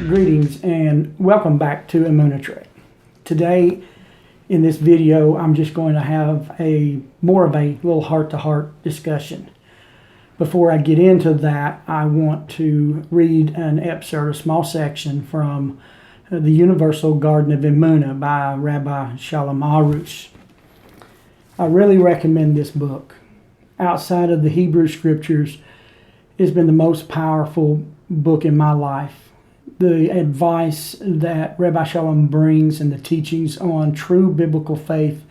Greetings and welcome back to Emuna Trek. Today in this video I'm just going to have more of a little heart-to-heart discussion. Before I get into that, I want to read an excerpt, a small section from The Universal Garden of Emuna by Rabbi Shalom Arush. I really recommend this book. Outside of the Hebrew scriptures, it's been the most powerful book in my life. The advice that Rabbi Shalom brings and the teachings on true biblical faith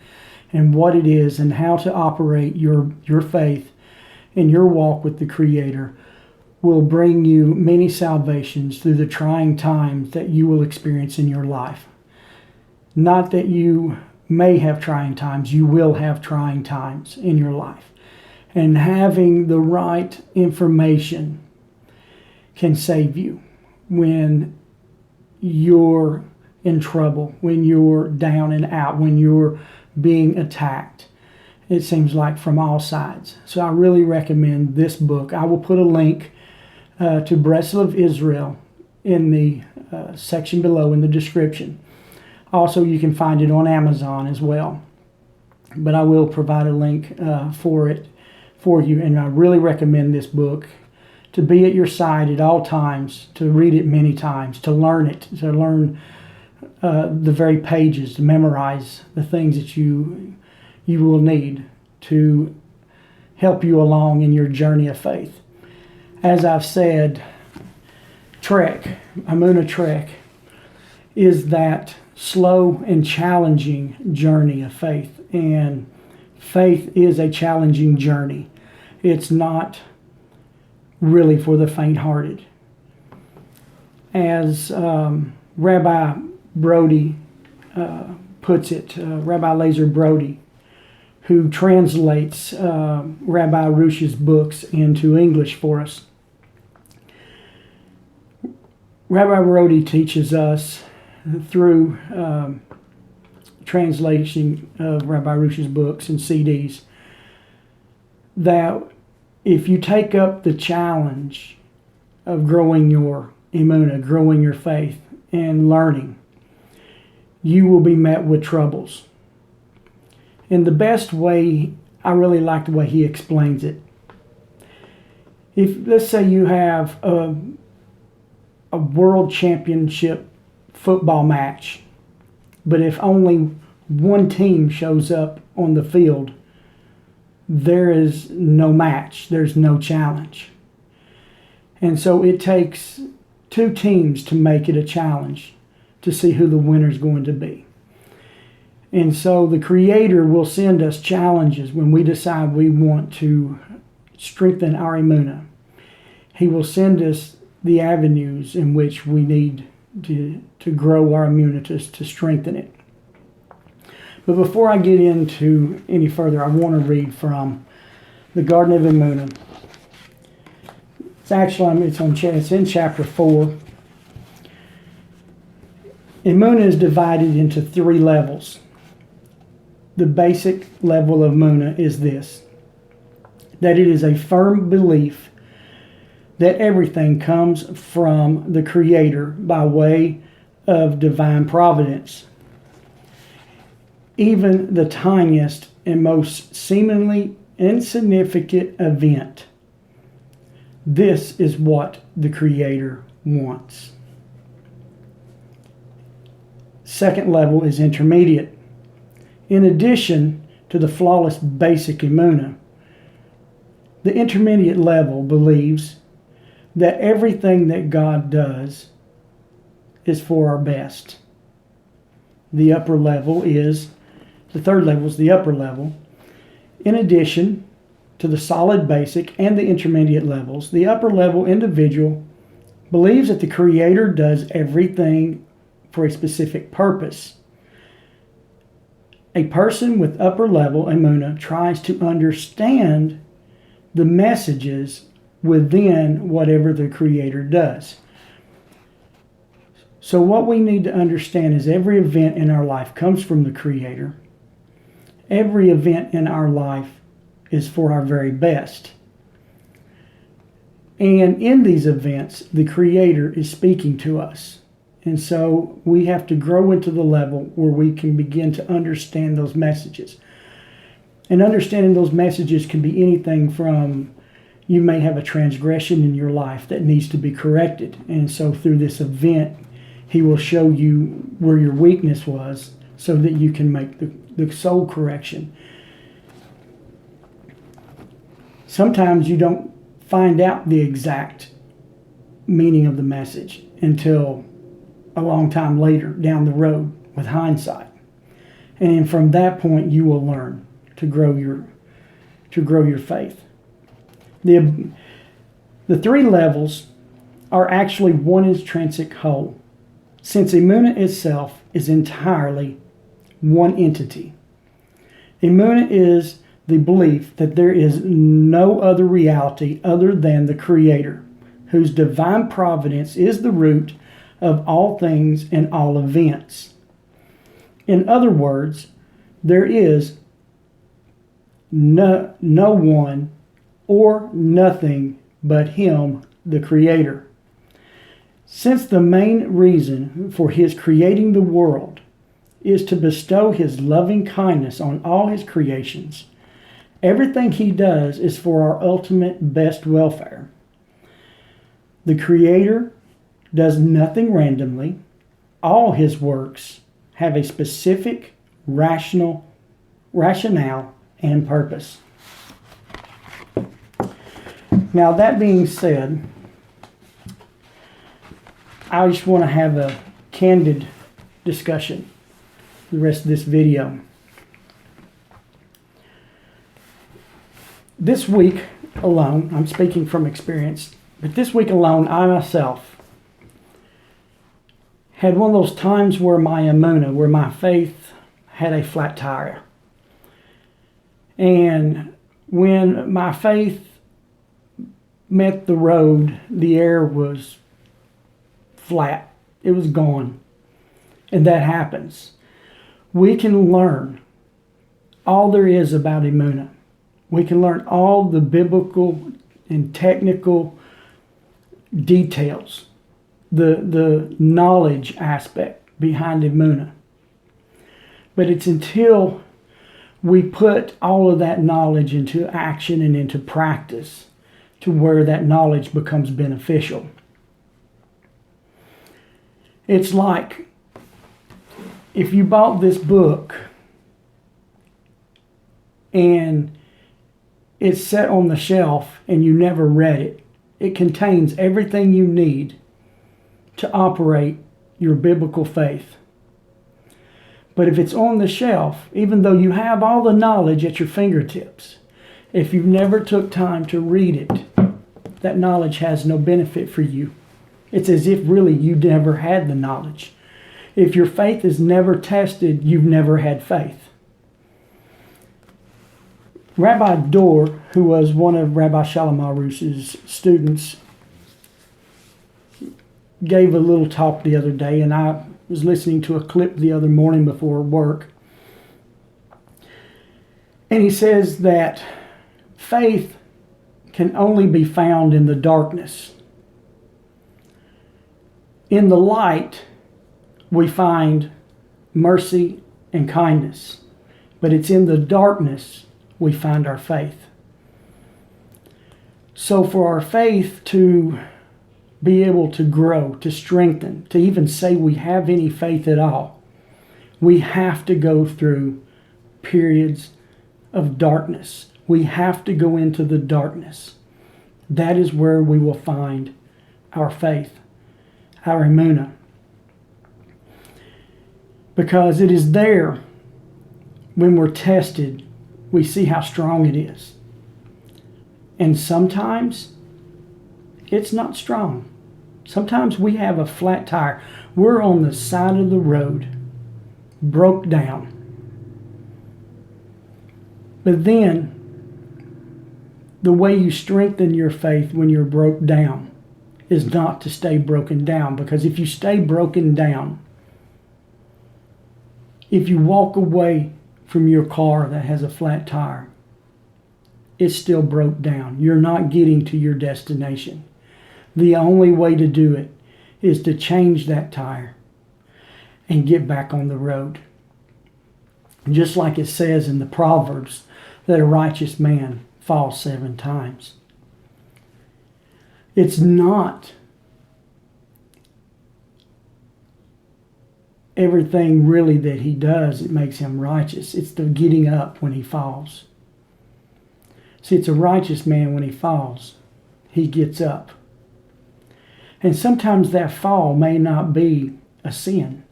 and what it is and how to operate your faith in your walk with the Creator will bring you many salvations through the trying times that you will experience in your life. Not that you may have trying times, you will have trying times in your life. And having the right information can save you when you're in trouble, when you're down and out, when you're being attacked. It seems like from all sides. So I really recommend this book. I will put a link to Breslev of Israel in the section below in the description. Also, you can find it on Amazon as well. But I will provide a link for you, and I really recommend this book. To be at your side at all times, to read it many times, to learn it, to learn the very pages, to memorize the things that you will need to help you along in your journey of faith. As I've said, Emuna Trek, is that slow and challenging journey of faith. And faith is a challenging journey. It's not really for the faint-hearted. As Rabbi Brody puts it, Rabbi Laser Brody, who translates Rabbi Arush's books into English for us. Rabbi Brody teaches us through translation of Rabbi Arush's books and CDs that if you take up the challenge of growing your Emuna, growing your faith, and learning, you will be met with troubles. In the best way, I really like the way he explains it. If, let's say you have a world championship football match, but if only one team shows up on the field, there is no match, there's no challenge. And so it takes two teams to make it a challenge to see who the winner is going to be. And so the Creator will send us challenges when we decide we want to strengthen our Emuna. He will send us the avenues in which we need to grow our Emuna, to strengthen it. But before I get into any further, I want to read from the Garden of Emuna. It's in chapter 4. Emuna is divided into 3 levels. The basic level of Emuna is this: that it is a firm belief that everything comes from the Creator by way of divine providence. Even the tiniest and most seemingly insignificant event. This is what the Creator wants. Second level is intermediate. In addition to the flawless basic Emuna, the intermediate level believes that everything that God does is for our best. The third level is the upper level. In addition to the solid basic and the intermediate levels, the upper level individual believes that the Creator does everything for a specific purpose. A person with upper level Emuna tries to understand the messages within whatever the Creator does. So what we need to understand is every event in our life comes from the Creator. Every event in our life is for our very best. And in these events, the Creator is speaking to us. And so we have to grow into the level where we can begin to understand those messages. And understanding those messages can be anything from, you may have a transgression in your life that needs to be corrected. And so through this event, He will show you where your weakness was so that you can make the soul correction. Sometimes you don't find out the exact meaning of the message until a long time later down the road with hindsight. And from that point you will learn to grow your faith. The three levels are actually one intrinsic whole, since Emuna itself is entirely one entity. Emuna is the belief that there is no other reality other than the Creator, whose divine providence is the root of all things and all events. In other words, there is no one or nothing but Him, the Creator. Since the main reason for His creating the world is to bestow His loving kindness on all His creations, everything He does is for our ultimate best welfare. The Creator does nothing randomly. All His works have a specific rationale and purpose. Now, that being said, I just want to have a candid discussion for the rest of this video. This week alone, I'm speaking from experience, but this week alone, I myself had one of those times where my Emuna, where my faith had a flat tire. And when my faith met the road, the air was flat. It was gone. And that happens. We can learn all there is about Emuna. We can learn all the biblical and technical details, the knowledge aspect behind Emuna. But it's until we put all of that knowledge into action and into practice to where that knowledge becomes beneficial. It's like if you bought this book and it's set on the shelf and you never read it. It contains everything you need to operate your biblical faith. But if it's on the shelf, even though you have all the knowledge at your fingertips, if you never took time to read it, that knowledge has no benefit for you. It's as if really you never had the knowledge. If your faith is never tested, you've never had faith. Rabbi Dor, who was one of Rabbi Shalom Arush's students, gave a little talk the other day, and I was listening to a clip the other morning before work. And he says that faith can only be found in the darkness. In the light, we find mercy and kindness, but it's in the darkness we find our faith. So for our faith to be able to grow, to strengthen, to even say we have any faith at all, we have to go through periods of darkness. We have to go into the darkness. That is where we will find our faith, our Emuna. Because it is there, when we're tested, we see how strong it is. And sometimes it's not strong. Sometimes we have a flat tire. We're on the side of the road, broke down. But then, the way you strengthen your faith when you're broke down is not to stay broken down. Because if you stay broken down, if you walk away from your car that has a flat tire, it's still broke down. You're not getting to your destination. The only way to do it is to change that tire and get back on the road. Just like it says in the Proverbs that a righteous man falls 7 times. It's not everything really that he does that makes him righteous. It's the getting up when he falls. See, it's a righteous man when he falls, he gets up. And sometimes that fall may not be a sin,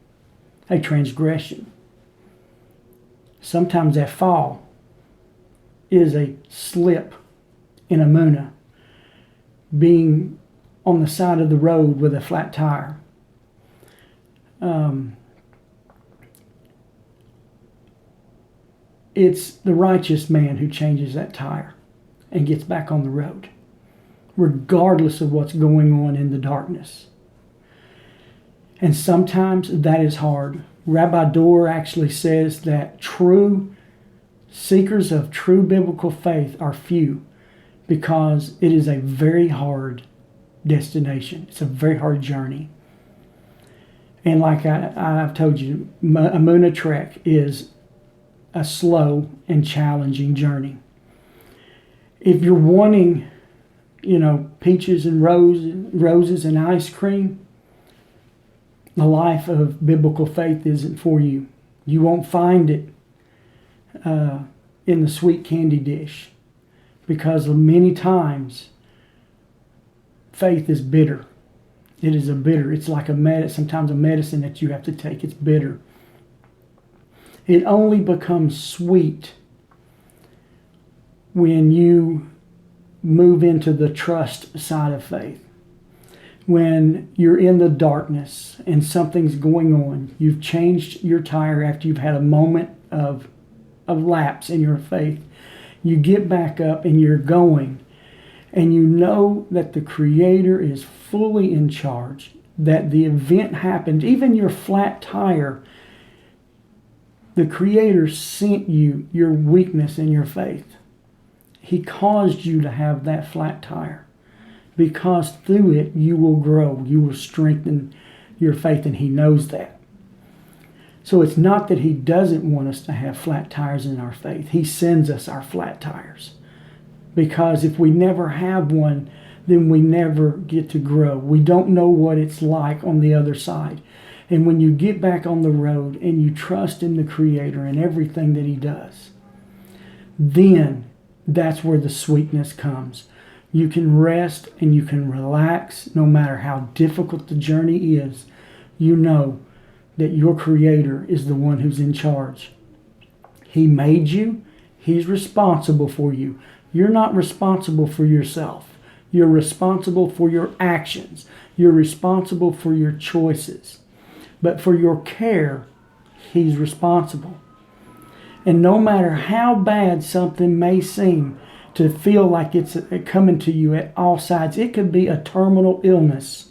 a transgression. Sometimes that fall is a slip in Emuna, being on the side of the road with a flat tire. It's the righteous man who changes that tire and gets back on the road, regardless of what's going on in the darkness. And sometimes that is hard. Rabbi Dorr actually says that true seekers of true biblical faith are few, because it is a very hard destination. It's a very hard journey. And like I've told you, Emuna Trek is a slow and challenging journey. If you're wanting, peaches and roses and ice cream, the life of biblical faith isn't for you. You won't find it in the sweet candy dish, because many times faith is bitter. It is it's like sometimes a medicine that you have to take. It's bitter. It only becomes sweet when you move into the trust side of faith. When you're in the darkness and something's going on, you've changed your tire after you've had a moment of lapse in your faith. You get back up and you're going, and you know that the Creator is fully in charge, that the event happened, even your flat tire. The Creator sent you your weakness in your faith. He caused you to have that flat tire, because through it you will grow, you will strengthen your faith, and He knows that. So it's not that He doesn't want us to have flat tires in our faith. He sends us our flat tires, because if we never have one, then we never get to grow. We don't know what it's like on the other side. And when you get back on the road and you trust in the Creator and everything that He does, then that's where the sweetness comes. You can rest and you can relax no matter how difficult the journey is. You know that your Creator is the one who's in charge. He made you. He's responsible for you. You're not responsible for yourself. You're responsible for your actions. You're responsible for your choices. But for your care, He's responsible. And no matter how bad something may seem to feel like it's coming to you at all sides, it could be a terminal illness.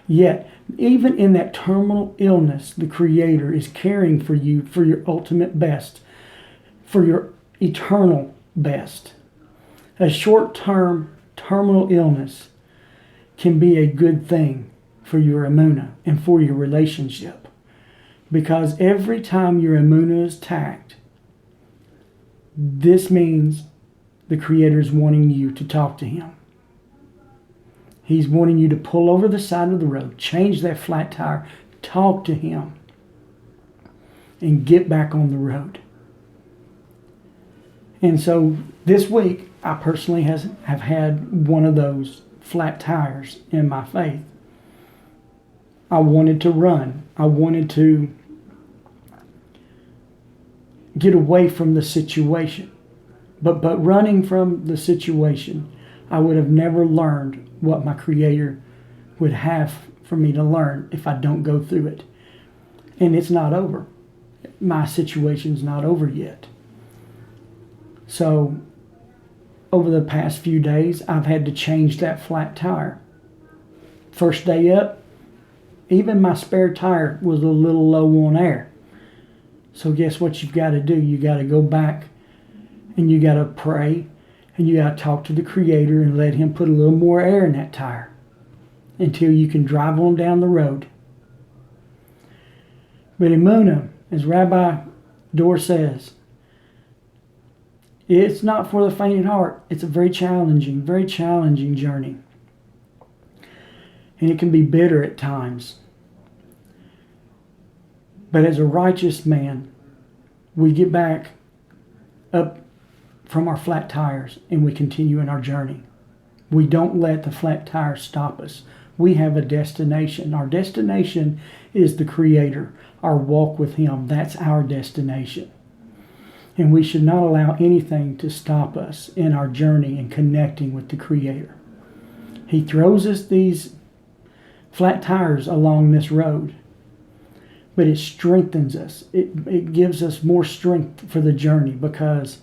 Yet, even in that terminal illness, the Creator is caring for you for your ultimate best, for your eternal best. A short-term terminal illness can be a good thing for your Emuna and for your relationship. Because every time your Emuna is attacked, this means the Creator is wanting you to talk to Him. He's wanting you to pull over the side of the road, change that flat tire, talk to Him, and get back on the road. And so this week, I personally have had one of those flat tires in my faith. I wanted to run. I wanted to get away from the situation. But running from the situation, I would have never learned what my Creator would have for me to learn if I don't go through it. And it's not over. My situation's not over yet. So, over the past few days, I've had to change that flat tire. First day up, even my spare tire was a little low on air. So guess what you've got to do? You got to go back and you got to pray and you got to talk to the Creator and let Him put a little more air in that tire until you can drive on down the road. But Emuna, as Rabbi Dor says, it's not for the faint of heart. It's a very challenging journey. And it can be bitter at times. But as a righteous man, we get back up from our flat tires and we continue in our journey. We don't let the flat tires stop us. We have a destination. Our destination is the Creator. Our walk with Him, that's our destination. And we should not allow anything to stop us in our journey and connecting with the Creator. He throws us these flat tires along this road, but it strengthens us. It gives us more strength for the journey, because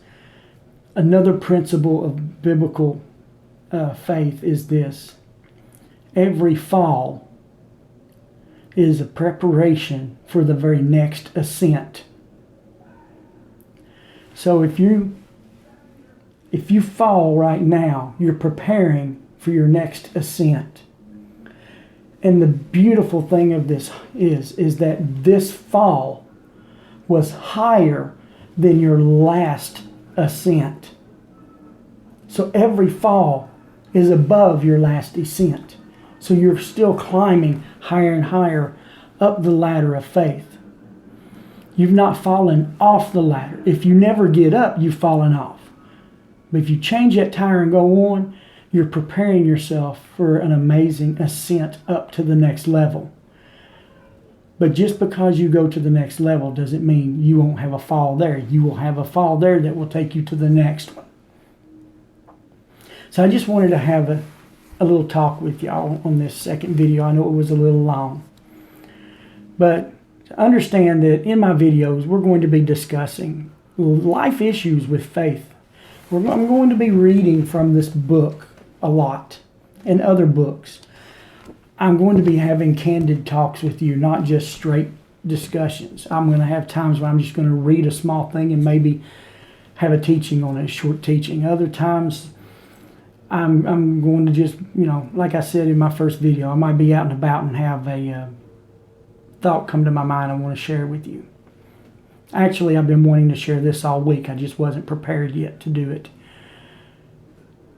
another principle of biblical faith is this: every fall is a preparation for the very next ascent. So if you fall right now, you're preparing for your next ascent. And the beautiful thing of this is that this fall was higher than your last ascent. So every fall is above your last descent. So you're still climbing higher and higher up the ladder of faith. You've not fallen off the ladder. If you never get up, you've fallen off. But if you change that tire and go on, you're preparing yourself for an amazing ascent up to the next level. But just because you go to the next level doesn't mean you won't have a fall there. You will have a fall there that will take you to the next one. So I just wanted to have a little talk with y'all on this second video. I know it was a little long. But understand that in my videos, we're going to be discussing life issues with faith. I'm going to be reading from this book a lot and other books. I'm going to be having candid talks with you, not just straight discussions. I'm going to have times when I'm just going to read a small thing and maybe have a teaching on it, a short teaching. Other times I'm going to just, like I said in my first video, I might be out and about and have a thought come to my mind I want to share with you. Actually, I've been wanting to share this all week. I just wasn't prepared yet to do it.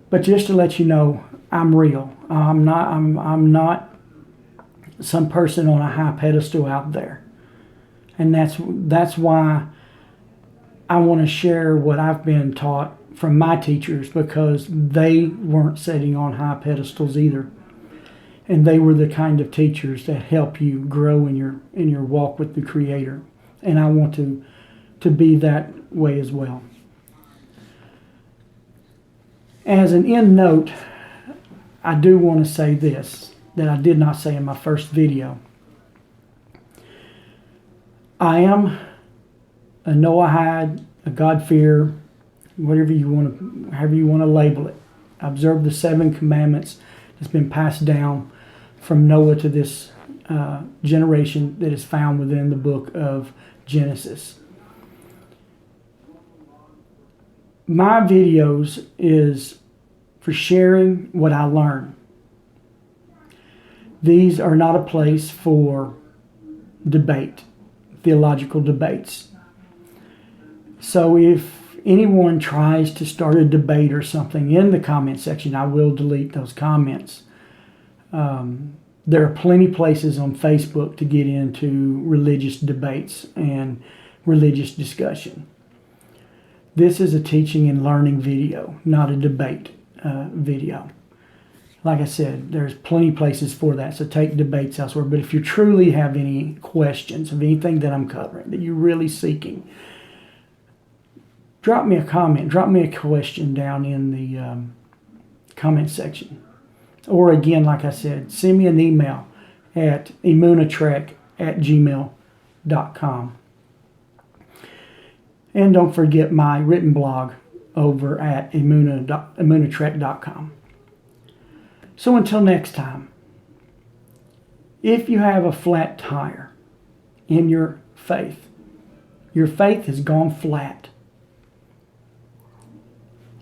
But just to let you know, I'm real. I'm not some person on a high pedestal out there. And that's why I want to share what I've been taught from my teachers, because they weren't sitting on high pedestals either. And they were the kind of teachers that help you grow in your walk with the Creator. And I want to be that way as well. As an end note, I do want to say this that I did not say in my first video. I am a Noahide, a God-fearer, however you want to label it. I observe the 7 commandments that's been passed down from Noah to this generation that is found within the book of Genesis. My videos is for sharing what I learn. These are not a place for debate, theological debates. So if anyone tries to start a debate or something in the comment section, I will delete those comments. There are plenty of places on Facebook to get into religious debates and religious discussion. This is a teaching and learning video, not a debate video. Like I said, there's plenty of places for that, so take debates elsewhere. But if you truly have any questions of anything that I'm covering, that you're really seeking, drop me a comment, drop me a question down in the comment section. Or again, like I said, send me an email at emunatrek@gmail.com. And don't forget my written blog over at emunatrek.com. So until next time, if you have a flat tire in your faith, Your faith has gone flat.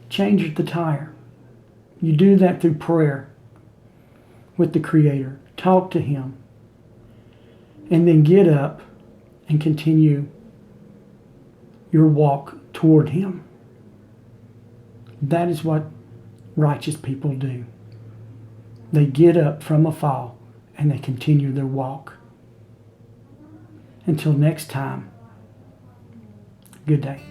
Change the tire. You do that through prayer with the Creator. Talk to Him. And then get up and continue your walk toward Him. That is what righteous people do. They get up from a fall and they continue their walk. Until next time, good day.